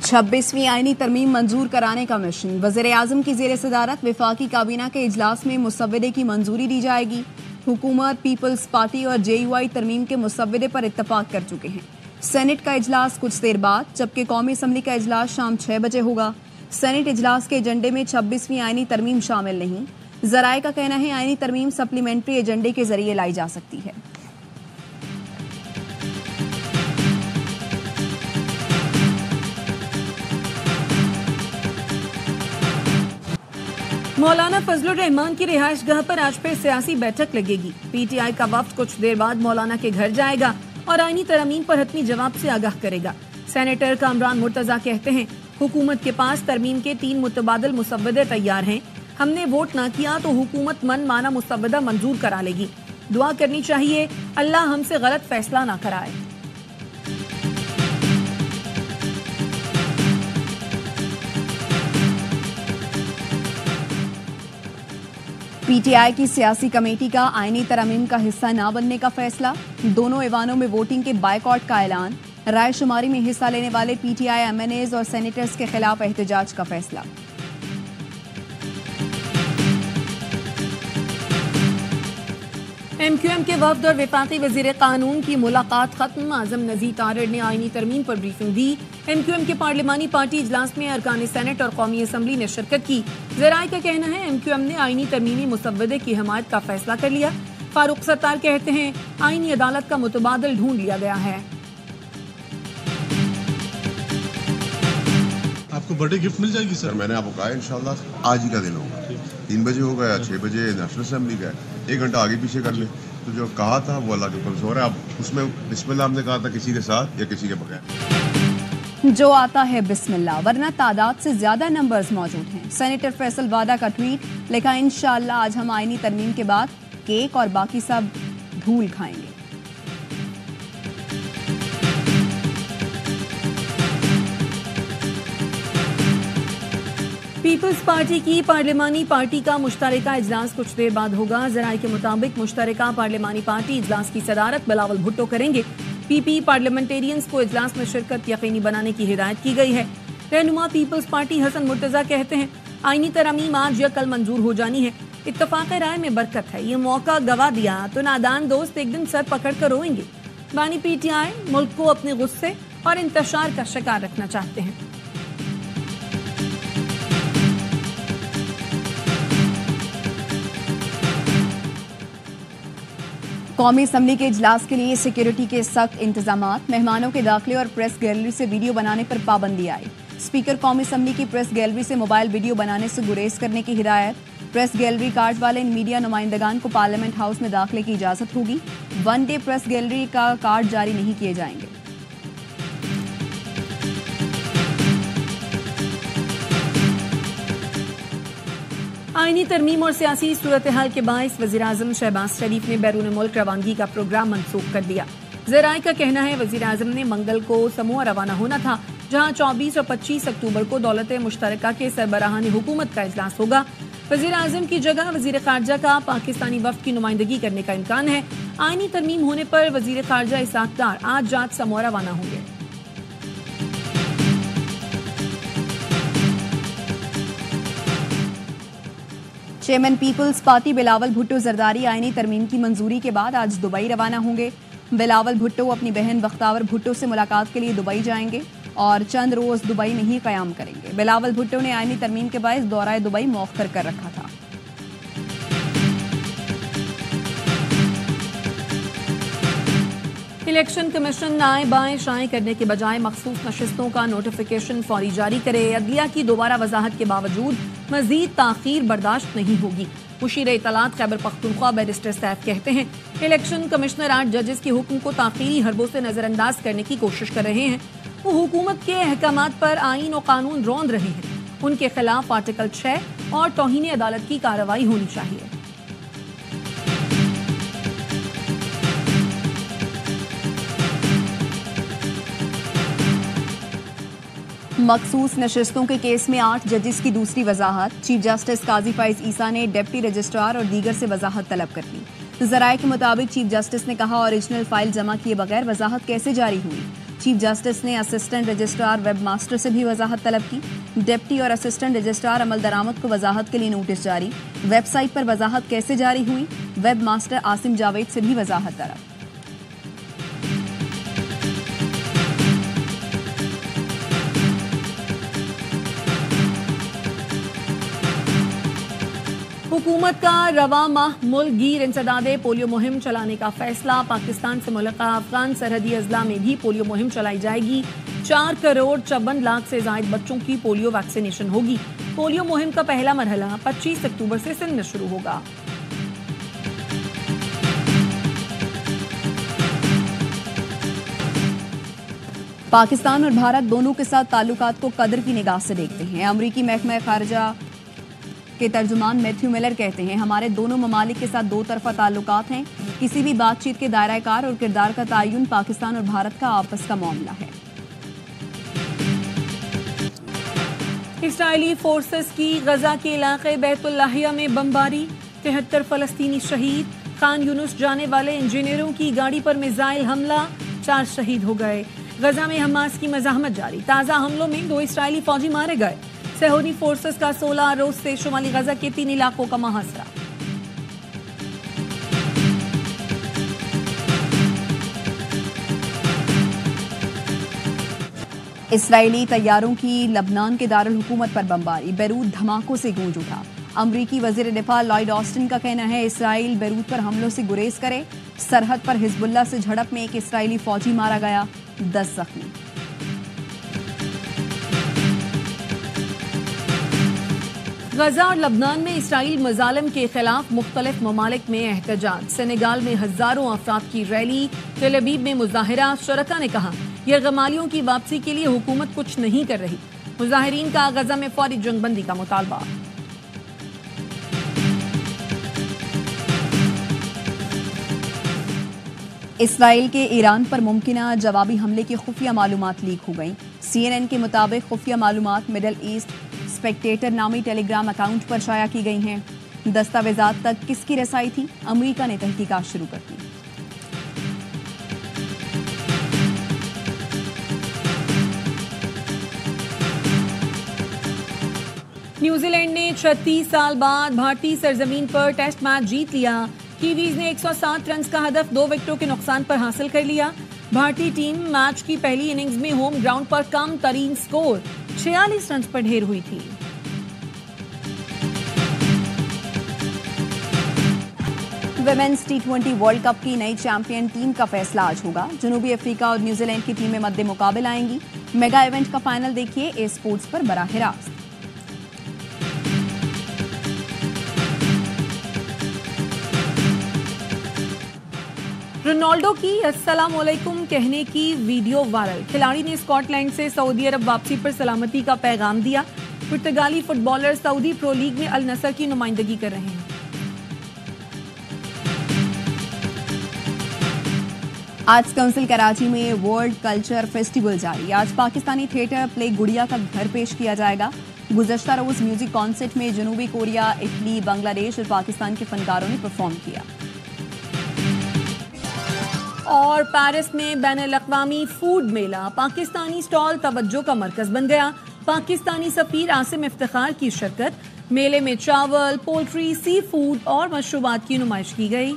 26वीं आईनी तरमीम मंजूर कराने का मिशन। वज़ीर-ए-आज़म की ज़ेर सदारत वफाकी काबीना के इजलास में मुसव्वदे की मंजूरी दी जाएगी। हुकूमत, पीपल्स पार्टी और JUI तरमीम के मुसव्वदे पर इत्तफाक कर चुके हैं। सेनेट का इजलास कुछ देर बाद, जबकि कौमी असम्बली का इजलास शाम 6 बजे होगा। सेनेट इजलास के एजेंडे में 26वीं आईनी तरमीम शामिल नहीं। ज़राए का कहना है आईनी तरमीम सप्लीमेंट्री एजेंडे के जरिए लाई जा सकती है। मौलाना फजलुर रहमान की रिहाइश गाह पर आज फिर सियासी बैठक लगेगी। PTI का वफ्द कुछ देर बाद मौलाना के घर जाएगा और आईनी तरमीम पर हतमी जवाब से आगाह करेगा। सेनेटर कामरान मुर्तजा कहते हैं हुकूमत के पास तरमीम के 3 मुतबादिल मुसव्वदे तैयार हैं। हमने वोट ना किया तो हुकूमत मन माना मुसव्वदा मंजूर करा लेगी। दुआ करनी चाहिए अल्लाह हमसे गलत फैसला ना कराए। PTI की सियासी कमेटी का आईनी तरमीम का हिस्सा न बनने का फैसला। दोनों ऐवानों में वोटिंग के बायकॉट का ऐलान। राय शुमारी में हिस्सा लेने वाले PTI MNAs और सेनेटर्स के खिलाफ एहतजाज का फैसला। MQM के वफ्द और वफाकी वजीर कानून की मुलाकात खत्म। आजम नज़ीर तारिड़ ने आईनी तरमीम पर ब्रीफिंग दी। MQM के पार्लिमानी पार्टी इजलास में अरकान सेनेट और कौमी असम्बली ने शिरकत की। ज़राए का कहना है MQM ने आईनी तरमीमी मुसव्वदे की हिमायत का फैसला कर लिया। फारूक सत्तार कहते हैं आईनी अदालत का मुतबादिल ढूंढ लिया गया है। आपको बर्थडे गिफ्ट मिल जाएगी सर। मैंने आपको कहा इंशाल्लाह आज ही का दिन होगा, 3 बजे होगा या 6 बजे नेशनल असेंबली का है, 1 घंटा आगे पीछे कर ले। तो जो कहा था वो अल्लाह के ऊपर जोर है। अब उसमें बिस्मिल्लाह हमने कहा था किसी के साथ या किसी के बगैर। जो आता है बिस्मिल्लाह, वरना तादाद से ज्यादा नंबर्स मौजूद हैं। सेनेटर फैसल वादा का ट्वीट लिखा, इंशाअल्लाह आज हम आईनी तरमीम के बाद केक और बाकी सब धूल खाएंगे। पीपल्स पार्टी की पार्लिमानी पार्टी का मुश्तरका इजलास कुछ देर बाद होगा। ज़राए के मुताबिक मुश्तरका पार्लिमानी पार्टी इजलास की सदारत बिलावल भुट्टो करेंगे। PP पार्लियामेंटेरियंस को इजलास में शिरकत यकीनी बनाने की हिदायत की गई है। रहनुमा पीपल्स पार्टी हसन मुर्तजा कहते हैं आईनी तरमीम आज या कल मंजूर हो जानी है। इत्तफाक राय में बरकत है। ये मौका गवा दिया तो नादान दोस्त एक दिन सर पकड़ कर रोएंगे। बानी PTI मुल्क को अपने गुस्से और इंतशार का शिकार रखना चाहते हैं। कौमी असम्बली के इजलास के लिए सिक्योरिटी के सख्त इंतजामात। मेहमानों के दाखिले और प्रेस गैलरी से वीडियो बनाने पर पाबंदी आई। स्पीकर कौमी असम्बली की प्रेस गैलरी से मोबाइल वीडियो बनाने से गुरेज करने की हिदायत। प्रेस गैलरी कार्ड वाले इन मीडिया नुमाइंदगान को पार्लियामेंट हाउस में दाखिले की इजाजत होगी। 1 डे प्रेस गैलरी का कार्ड जारी नहीं किए जाएंगे। आईनी तरमीम और सियासी सूरत हाल के बायस वज़ीर-ए-आज़म शहबाज शरीफ ने बैरून मुल्क रवानगी का प्रोग्राम मनसूख कर दिया। ज़राए का कहना है वज़ीर-ए-आज़म ने मंगल को समोआ रवाना होना था, जहां 24 और 25 अक्टूबर को दौलत मुश्तरका के सरबराहान हुकूमत का इजलास होगा। वज़ीर-ए-आज़म की जगह वज़ीर ख़ारजा का पाकिस्तानी वफ़द की नुमाइंदगी करने का इम्कान है। आईनी तरमीम होने पर वज़ीर ख़ारजा इसाक डार आज जात समोआ रवाना होंगे। चेयरमैन पीपल्स पार्टी बिलावल भुट्टो जरदारी आईनी तरमीम की मंजूरी के बाद आज दुबई रवाना होंगे। बिलावल भुट्टो अपनी बहन बख्तावर भुट्टो से मुलाकात के लिए दुबई जाएंगे और चंद रोज दुबई में ही कयाम करेंगे। बिलावल भुट्टो ने आईनी तरमीम के बायस दौरा दुबई मौखर कर रखा था। इलेक्शन कमीशन दाएं बाएं शाये करने के बजाय मखसूस नशिस्तों का नोटिफिकेशन फौरी जारी करे। अदलिया की दोबारा वजाहत के बावजूद मजीद ताखीर बर्दाश्त नहीं होगी। मुशीर इत्तलात खैबर पख्तूनख्वा बैरिस्टर सैफ कहते हैं इलेक्शन कमिश्नर 8 जजेस के हुक्म को ताखीरी हरबों से नजरअंदाज करने की कोशिश कर रहे हैं। वो हुकूमत के अहकामात पर आईन और कानून रौंद रहे हैं। उनके खिलाफ आर्टिकल 6 और तौहीन अदालत की कार्रवाई होनी चाहिए। मखसूस नशिस्तों के केस में 8 जजेस की दूसरी वजाहत। चीफ जस्टिस काजी फाइज ईसा ने डिप्टी रजिस्ट्रार और दीगर से वजाहत तलब कर ली। ज़राए के मुताबिक चीफ जस्टिस ने कहा ओरिजिनल फाइल जमा किए बगैर वजाहत कैसे जारी हुई। चीफ जस्टिस ने असिस्टेंट रजिस्ट्रार वेब मास्टर से भी वजाहत तलब की। डिप्टी और असिस्टेंट रजिस्ट्रार अमल दरामद को वजाहत के लिए नोटिस जारी। वेबसाइट पर वजाहत कैसे जारी हुई, वेब मास्टर आसिम जावेद से भी वजाहत तलब। हुकूमत का रवा माह मुल्क गिर इंसदादे पोलियो मुहिम चलाने का फैसला। पाकिस्तान से मुल्का अफगान सरहदी अजला में भी पोलियो मुहिम चलाई जाएगी। 4,54,00,000 से जायद बच्चों की पोलियो वैक्सीनेशन होगी। पोलियो मुहिम का पहला मरहला 25 अक्टूबर से सिंध में शुरू होगा। पाकिस्तान और भारत दोनों के साथ ताल्लुकात को कदर की निगाह से देखते हैं। अमरीकी महकमा खारजा के तर्जुमान मैथ्यू मिलर कहते हैं, हमारे दोनों ममालिक के साथ दो तरफा ताल्लुकात हैं। किसी भी बातचीत के दायरा कार और किरदार का तयन पाकिस्तान और भारत का आपस का मामला है। इसराइली फोर्सेस की गजा के इलाके बैतुल्लाहिया में बमबारी, 73 फलस्तीनी शहीद। खान यूनुस जाने वाले इंजीनियरों की गाड़ी पर मिसाइल हमला, 4 शहीद हो गए। गजा में हमास की मज़ाहमत जारी, ताज़ा हमलों में 2 इसराइली फौजी मारे गए। सऊदी फोर्सेस का 16 रोज से शुमाली गजा के 3 इलाकों का मुहासरा। इसराइली तैयारों की लबनान के दारुल हुकूमत पर बमबारी, बैरूत धमाकों से गूंज उठा। अमरीकी वजीर दिफा लॉयड ऑस्टिन का कहना है, इसराइल बैरूत पर हमलों से गुरेज करे। सरहद पर हिजबुल्लाह से झड़प में एक इसराइली फौजी मारा गया, 10 जख्मी। गजा और लबनान में इसराइल मजालिम के खिलाफ मुख्तलिफ ममालिक में एहतजाज। सेनेगाल में हजारों अफराद की रैली, तेल अवीव में मुजाहिरा। शुरका ने कहा, यरगमालियों की वापसी के लिए हुकूमत कुछ नहीं कर रही। मुजाहिरीन का गजा में फौरी जंगबंदी का मुतालबा। इसराइल के ईरान पर मुमकिना जवाबी हमले की खुफिया मालूमात लीक हो गई। CNN के मुताबिक खुफिया मालूमात मिडल ईस्ट स्पेक्टेटर नामी टेलीग्राम अकाउंट पर शाया की गई हैं। दस्तावेजात तक किसकी रसाई थी, अमेरिका ने तहकीकात शुरू कर दी। न्यूजीलैंड ने 36 साल बाद भारतीय सरजमीन पर टेस्ट मैच जीत लिया। कीवीज ने 107 रन का हदफ 2 विकेटों के नुकसान पर हासिल कर लिया। भारतीय टीम मैच की पहली इनिंग्स में होम ग्राउंड पर कम तरीन स्कोर 46 रन पर ढेर हुई थी। विमेंस T20 वर्ल्ड कप की नई चैंपियन टीम का फैसला आज होगा। जनूबी अफ्रीका और न्यूजीलैंड की टीमें मद्दे मुकाबल आएंगी। मेगा इवेंट का फाइनल देखिए ए स्पोर्ट्स पर बराह रास्त। रोनाल्डो की अस्सलाम वालेकुम कहने की वीडियो वायरल। खिलाड़ी ने स्कॉटलैंड से सऊदी अरब वापसी पर सलामती का पैगाम दिया। पुर्तगाली फुटबॉलर सऊदी प्रो लीग में अल नसर की नुमाइंदगी कर रहे हैं। आर्ट्स काउंसिल कराची में वर्ल्ड कल्चर फेस्टिवल जारी। आज पाकिस्तानी थिएटर प्ले गुड़िया का घर पेश किया जाएगा। गुज़श्ता रोज म्यूजिक कॉन्सर्ट में जनूबी कोरिया, इटली, बांग्लादेश और पाकिस्तान के फनकारों ने परफॉर्म किया। और पेरिस में बैनुल-अक़वामी फूड मेला, पाकिस्तानी स्टॉल तवज्जो का मरकज बन गया। पाकिस्तानी सफीर आसिम इफ्तिखार की शिरकत। मेले में चावल, पोल्ट्री, सी फूड और मशरूबात की नुमाइश की गई।